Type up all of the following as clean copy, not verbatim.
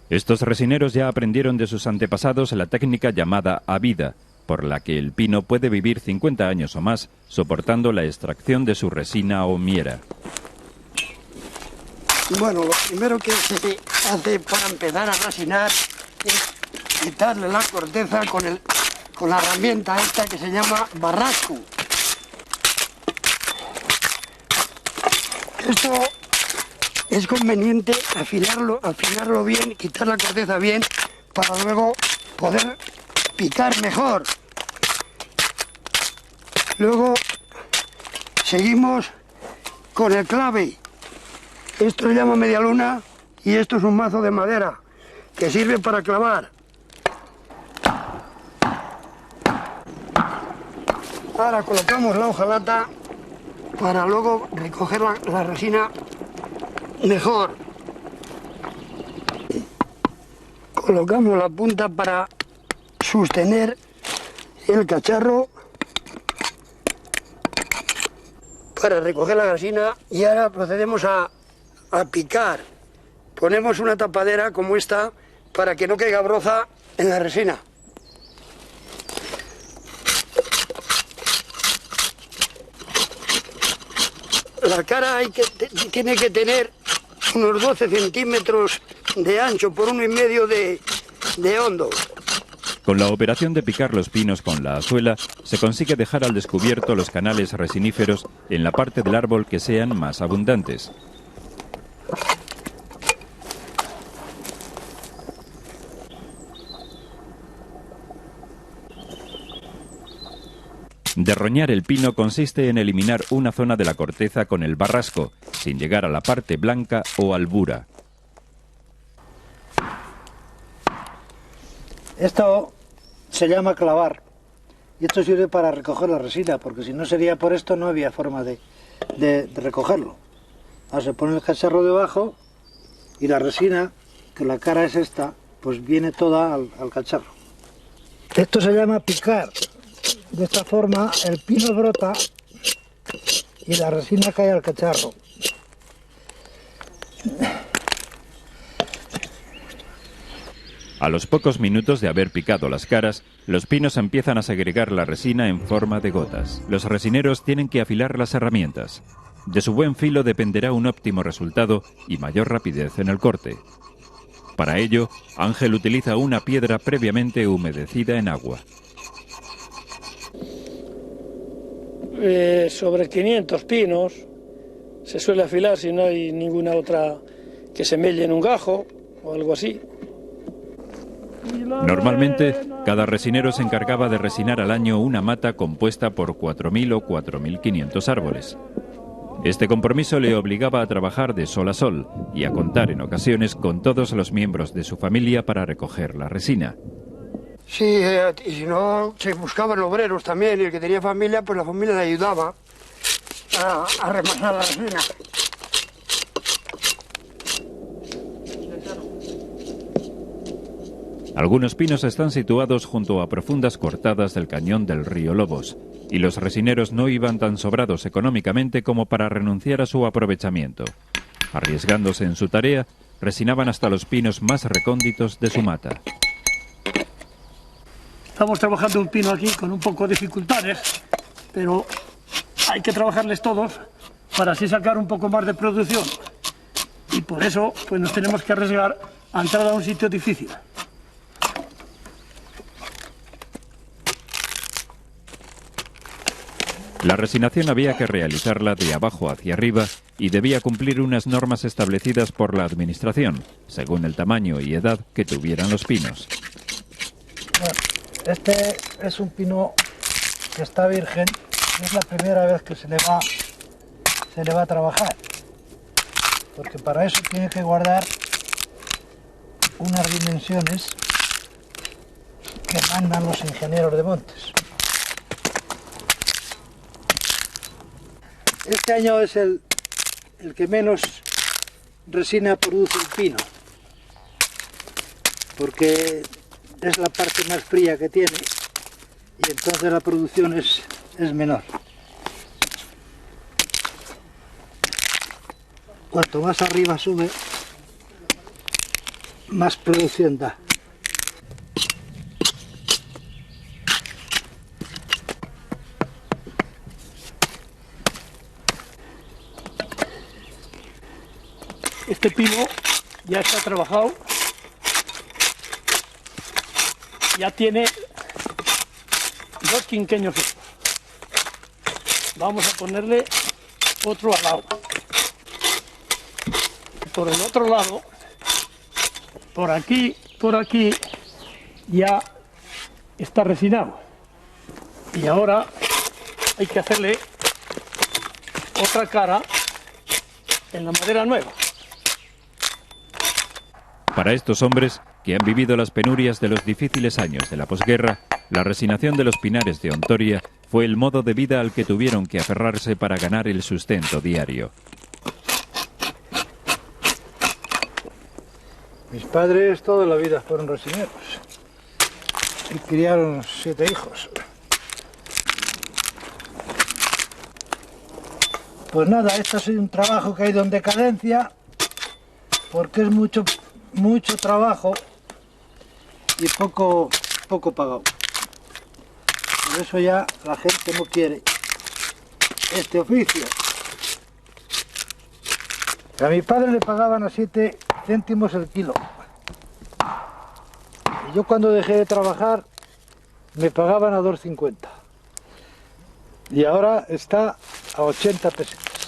Estos resineros ya aprendieron de sus antepasados la técnica llamada abida, por la que el pino puede vivir 50 años o más, soportando la extracción de su resina o miera. Bueno, lo primero que se hace para empezar a resinar es quitarle la corteza con la herramienta esta que se llama barrasco. Esto es conveniente afinarlo bien, quitar la corteza bien, para luego poder picar mejor. Luego seguimos con el clave. Esto se llama media luna y esto es un mazo de madera que sirve para clavar. Ahora colocamos la hojalata para luego recoger la resina mejor. Colocamos la punta para sostener el cacharro para recoger la resina y ahora procedemos a picar. Ponemos una tapadera como esta para que no caiga broza en la resina. La cara tiene que tener unos 12 centímetros de ancho por 1,5 de hondo. Con la operación de picar los pinos con la azuela, se consigue dejar al descubierto los canales resiníferos en la parte del árbol que sean más abundantes. Derroñar el pino consiste en eliminar una zona de la corteza con el barrasco, sin llegar a la parte blanca o albura. Esto se llama clavar y esto sirve para recoger la resina, porque si no sería por esto no había forma de recogerlo. Ahora se pone el cacharro debajo y la resina, que la cara es esta, pues viene toda al cacharro. Esto se llama picar. De esta forma el pino brota y la resina cae al cacharro. A los pocos minutos de haber picado las caras, los pinos empiezan a segregar la resina en forma de gotas. Los resineros tienen que afilar las herramientas. De su buen filo dependerá un óptimo resultado y mayor rapidez en el corte. Para ello, Ángel utiliza una piedra previamente humedecida en agua. Sobre 500 pinos se suele afilar si no hay ninguna otra que se melle en un gajo o algo así. Normalmente, cada resinero se encargaba de resinar al año una mata compuesta por 4.000 o 4.500 árboles. Este compromiso le obligaba a trabajar de sol a sol y a contar en ocasiones con todos los miembros de su familia para recoger la resina. Sí, y si no, se buscaban obreros también, y el que tenía familia, pues la familia le ayudaba a remasar la resina. Algunos pinos están situados junto a profundas cortadas del cañón del río Lobos, y los resineros no iban tan sobrados económicamente como para renunciar a su aprovechamiento. Arriesgándose en su tarea, resinaban hasta los pinos más recónditos de su mata. Estamos trabajando un pino aquí con un poco de dificultades, pero hay que trabajarles todos para así sacar un poco más de producción. Y por eso pues nos tenemos que arriesgar a entrar a un sitio difícil. La resinación había que realizarla de abajo hacia arriba y debía cumplir unas normas establecidas por la administración, según el tamaño y edad que tuvieran los pinos. Bueno, este es un pino que está virgen, es la primera vez que se le va a trabajar, porque para eso tiene que guardar unas dimensiones que mandan los ingenieros de montes. Este año es el que menos resina produce el pino, porque es la parte más fría que tiene y entonces la producción es menor. Cuanto más arriba sube, más producción da. Este pino ya está trabajado, ya tiene 2 quinqueños. Vamos a ponerle otro al lado. Por el otro lado, por aquí, ya está resinado. Y ahora hay que hacerle otra cara en la madera nueva. Para estos hombres, que han vivido las penurias de los difíciles años de la posguerra, la resinación de los pinares de Ontoria fue el modo de vida al que tuvieron que aferrarse para ganar el sustento diario. Mis padres toda la vida fueron resineros y criaron 7 hijos. Pues nada, esto ha sido un trabajo que ha ido en decadencia porque es mucho trabajo y poco pagado. Por eso ya la gente no quiere este oficio. A mi padre le pagaban a 7 céntimos el kilo. Y yo cuando dejé de trabajar me pagaban a 2,50. Y ahora está a 80 pesetas.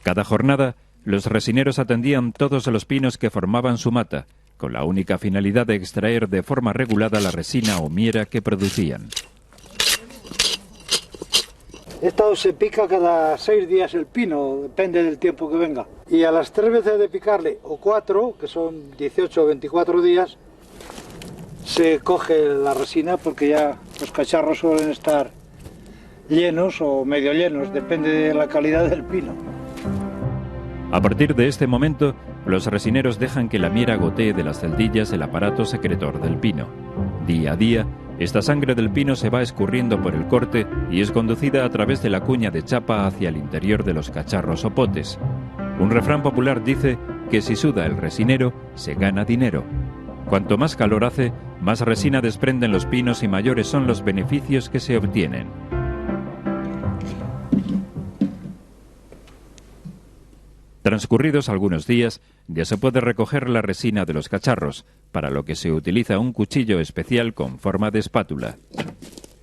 Cada jornada, los resineros atendían todos los pinos que formaban su mata, con la única finalidad de extraer de forma regulada la resina o miera que producían. Esto se pica cada 6 días el pino, depende del tiempo que venga. Y a las 3 veces de picarle, o 4, que son 18 o 24 días, se coge la resina porque ya los cacharros suelen estar llenos o medio llenos, depende de la calidad del pino. A partir de este momento, los resineros dejan que la miera gotee de las celdillas el aparato secretor del pino. Día a día, esta sangre del pino se va escurriendo por el corte y es conducida a través de la cuña de chapa hacia el interior de los cacharros o potes. Un refrán popular dice que si suda el resinero, se gana dinero. Cuanto más calor hace, más resina desprenden los pinos y mayores son los beneficios que se obtienen. Transcurridos algunos días, ya se puede recoger la resina de los cacharros, para lo que se utiliza un cuchillo especial con forma de espátula.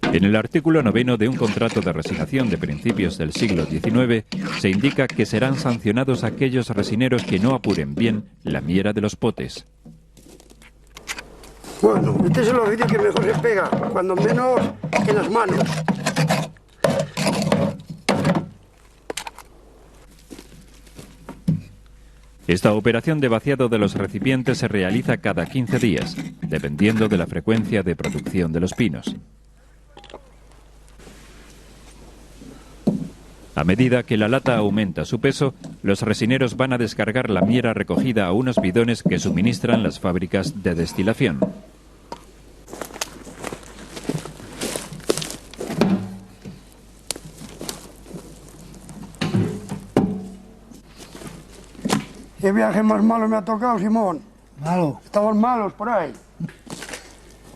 En el artículo 9 de un contrato de resinación de principios del siglo XIX, se indica que serán sancionados aquellos resineros que no apuren bien la miera de los potes. Bueno, este es el oficio que mejor se pega, cuando menos en las manos. Esta operación de vaciado de los recipientes se realiza cada 15 días, dependiendo de la frecuencia de producción de los pinos. A medida que la lata aumenta su peso, los resineros van a descargar la miera recogida a unos bidones que suministran las fábricas de destilación. ¿Qué viaje más malo me ha tocado, Simón? Malo. Estamos malos por ahí.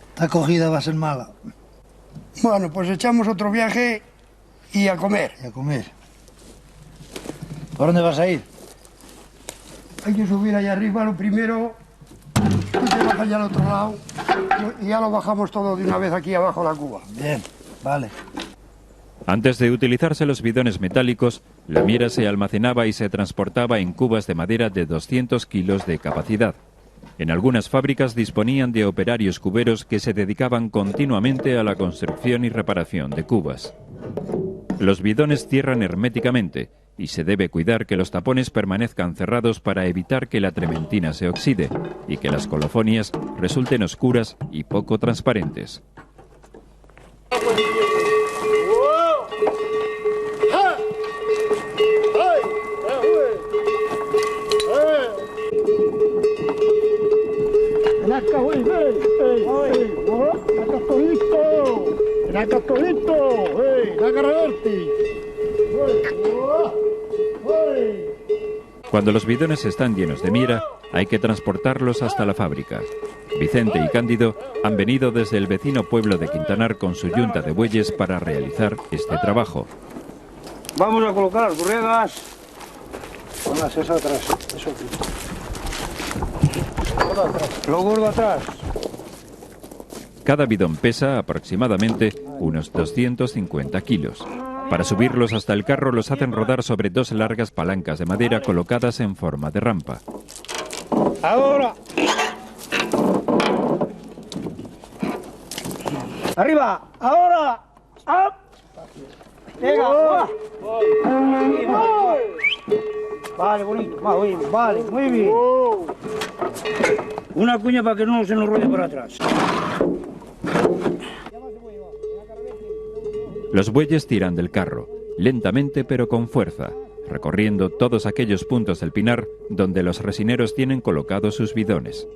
Esta acogida va a ser mala. Bueno, pues echamos otro viaje y a comer. Y a comer. ¿Por dónde vas a ir? Hay que subir allá arriba lo primero, y te bajas ya al otro lado y ya lo bajamos todo de una vez aquí abajo la cuba. Bien, vale. Antes de utilizarse los bidones metálicos, la miera se almacenaba y se transportaba en cubas de madera de 200 kilos de capacidad. En algunas fábricas disponían de operarios cuberos que se dedicaban continuamente a la construcción y reparación de cubas. Los bidones cierran herméticamente y se debe cuidar que los tapones permanezcan cerrados para evitar que la trementina se oxide y que las colofonias resulten oscuras y poco transparentes. Cuando los bidones están llenos de miera, hay que transportarlos hasta la fábrica. Vicente y Cándido han venido desde el vecino pueblo de Quintanar con su yunta de bueyes para realizar este trabajo. Vamos a colocar las borregas. Ponlas eso atrás, eso aquí. Lo gordo atrás. Cada bidón pesa aproximadamente unos 250 kilos. Para subirlos hasta el carro los hacen rodar sobre dos largas palancas de madera colocadas en forma de rampa. Ahora. Arriba. Ahora. ¡Up! Venga. Vale, bonito. Vale, muy bien. Una cuña para que no se nos ruede por atrás. Los bueyes tiran del carro, lentamente pero con fuerza, recorriendo todos aquellos puntos del pinar donde los resineros tienen colocados sus bidones.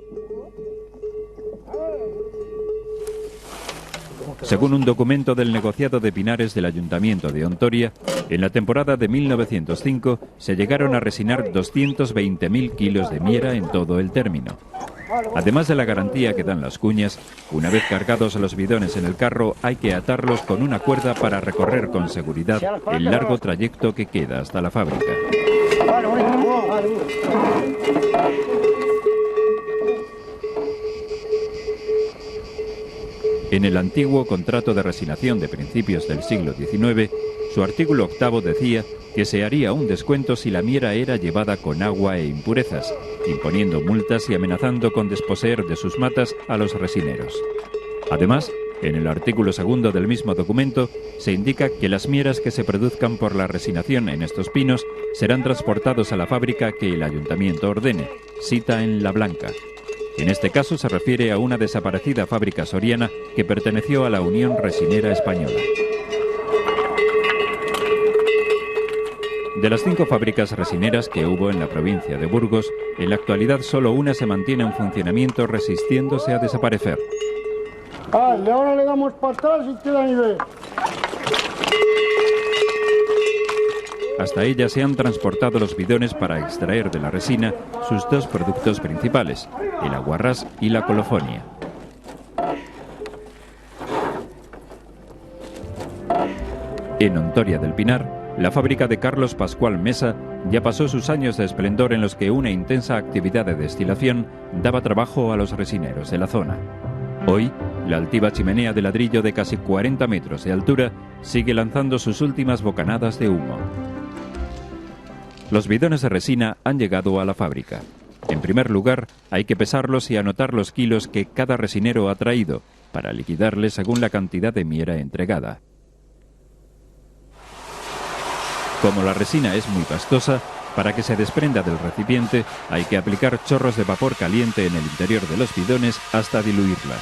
Según un documento del negociado de pinares del Ayuntamiento de Ontoria, en la temporada de 1905 se llegaron a resinar 220.000 kilos de miera en todo el término. Además de la garantía que dan las cuñas, una vez cargados los bidones en el carro hay que atarlos con una cuerda para recorrer con seguridad el largo trayecto que queda hasta la fábrica. En el antiguo contrato de resinación de principios del siglo XIX, su artículo 8º decía que se haría un descuento si la miera era llevada con agua e impurezas, imponiendo multas y amenazando con desposeer de sus matas a los resineros. Además, en el artículo 2º del mismo documento se indica que las mieras que se produzcan por la resinación en estos pinos serán transportados a la fábrica que el ayuntamiento ordene, sita en La Blanca. En este caso se refiere a una desaparecida fábrica soriana que perteneció a la Unión Resinera Española. De las 5 fábricas resineras que hubo en la provincia de Burgos, en la actualidad solo una se mantiene en funcionamiento resistiéndose a desaparecer. Y ahora le damos para atrás y queda nivel. Hasta ella se han transportado los bidones para extraer de la resina sus dos productos principales, el aguarrás y la colofonia. En Ontoria del Pinar, la fábrica de Carlos Pascual Mesa ya pasó sus años de esplendor en los que una intensa actividad de destilación daba trabajo a los resineros de la zona. Hoy, la altiva chimenea de ladrillo de casi 40 metros de altura sigue lanzando sus últimas bocanadas de humo. Los bidones de resina han llegado a la fábrica. En primer lugar, hay que pesarlos y anotar los kilos que cada resinero ha traído, para liquidarles según la cantidad de miera entregada. Como la resina es muy pastosa, para que se desprenda del recipiente hay que aplicar chorros de vapor caliente en el interior de los bidones hasta diluirla.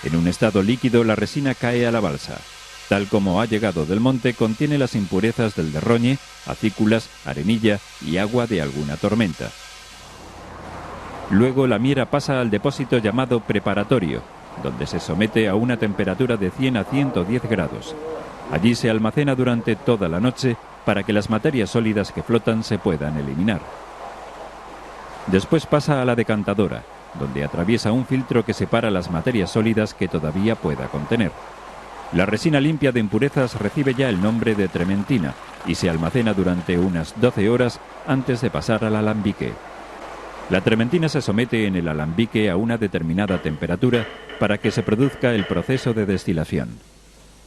En un estado líquido la resina cae a la balsa. Tal como ha llegado del monte, contiene las impurezas del derroñe, acículas, arenilla y agua de alguna tormenta. Luego la miera pasa al depósito llamado preparatorio, donde se somete a una temperatura de 100 a 110 grados. Allí se almacena durante toda la noche para que las materias sólidas que flotan se puedan eliminar. Después pasa a la decantadora, donde atraviesa un filtro que separa las materias sólidas que todavía pueda contener. La resina limpia de impurezas recibe ya el nombre de trementina y se almacena durante unas 12 horas antes de pasar al alambique. La trementina se somete en el alambique a una determinada temperatura para que se produzca el proceso de destilación.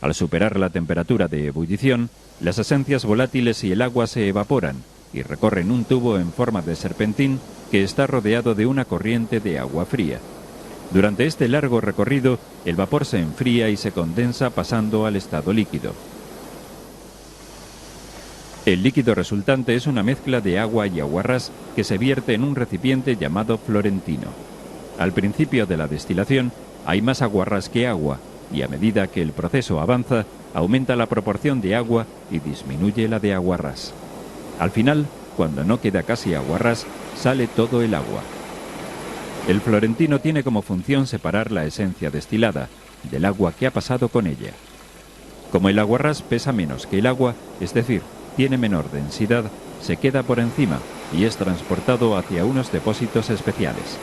Al superar la temperatura de ebullición, las esencias volátiles y el agua se evaporan y recorren un tubo en forma de serpentín que está rodeado de una corriente de agua fría. Durante este largo recorrido, el vapor se enfría y se condensa pasando al estado líquido. El líquido resultante es una mezcla de agua y aguarrás que se vierte en un recipiente llamado florentino. Al principio de la destilación hay más aguarrás que agua y a medida que el proceso avanza, aumenta la proporción de agua y disminuye la de aguarrás. Al final, cuando no queda casi aguarrás, sale todo el agua. El florentino tiene como función separar la esencia destilada del agua que ha pasado con ella. Como el aguarrás pesa menos que el agua, es decir, tiene menor densidad, se queda por encima y es transportado hacia unos depósitos especiales.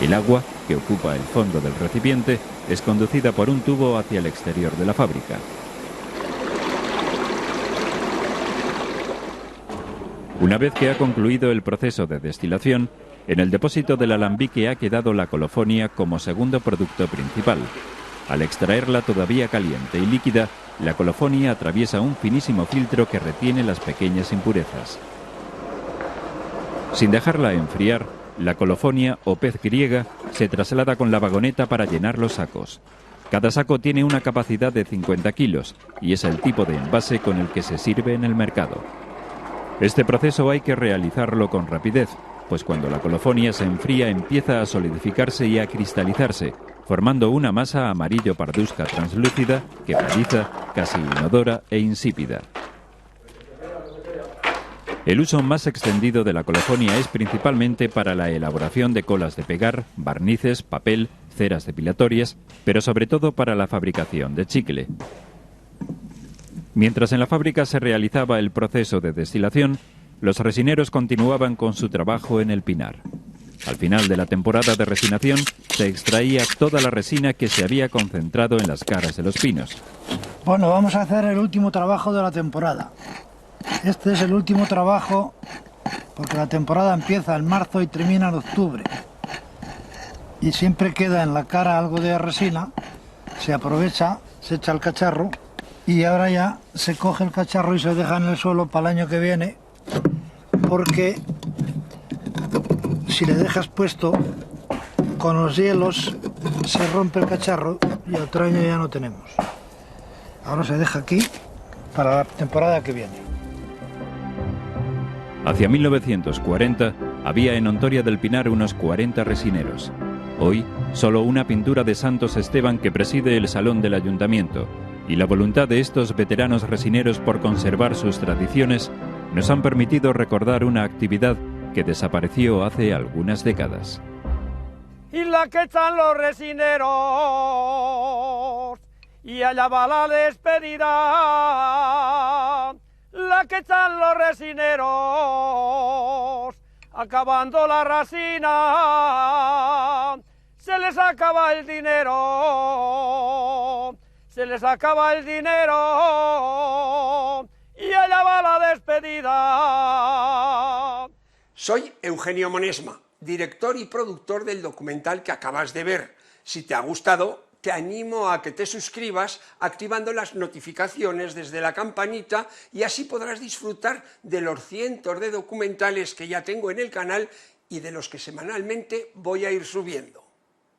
El agua, que ocupa el fondo del recipiente, es conducida por un tubo hacia el exterior de la fábrica. Una vez que ha concluido el proceso de destilación, en el depósito del alambique ha quedado la colofonia como segundo producto principal. Al extraerla todavía caliente y líquida, la colofonia atraviesa un finísimo filtro que retiene las pequeñas impurezas. Sin dejarla enfriar, la colofonia o pez griega se traslada con la vagoneta para llenar los sacos. Cada saco tiene una capacidad de 50 kilos y es el tipo de envase con el que se sirve en el mercado. Este proceso hay que realizarlo con rapidez, pues cuando la colofonia se enfría empieza a solidificarse y a cristalizarse, formando una masa amarillo parduzca translúcida, quebradiza, casi inodora e insípida. El uso más extendido de la colofonia es principalmente para la elaboración de colas de pegar, barnices, papel, ceras depilatorias, pero sobre todo para la fabricación de chicle. Mientras en la fábrica se realizaba el proceso de destilación, los resineros continuaban con su trabajo en el pinar. Al final de la temporada de resinación, se extraía toda la resina que se había concentrado en las caras de los pinos. Bueno, vamos a hacer el último trabajo de la temporada. Este es el último trabajo porque la temporada empieza en marzo y termina en octubre. Y siempre queda en la cara algo de resina, se aprovecha, se echa al cacharro y ahora ya se coge el cacharro y se deja en el suelo para el año que viene, porque si le dejas puesto con los hielos se rompe el cacharro y otro año ya no tenemos. Ahora se deja aquí para la temporada que viene. Hacia 1940 había en Ontoria del Pinar unos 40 resineros. Hoy, solo una pintura de Santos Esteban que preside el salón del ayuntamiento y la voluntad de estos veteranos resineros por conservar sus tradiciones nos han permitido recordar una actividad que desapareció hace algunas décadas. Y la que echan los resineros, y allá va la despedida, la que echan los resineros, acabando la resina, se les acaba el dinero, se les acaba el dinero, y allá va la despedida. Soy Eugenio Monesma, director y productor del documental que acabas de ver. Si te ha gustado, te animo a que te suscribas activando las notificaciones desde la campanita y así podrás disfrutar de los cientos de documentales que ya tengo en el canal y de los que semanalmente voy a ir subiendo.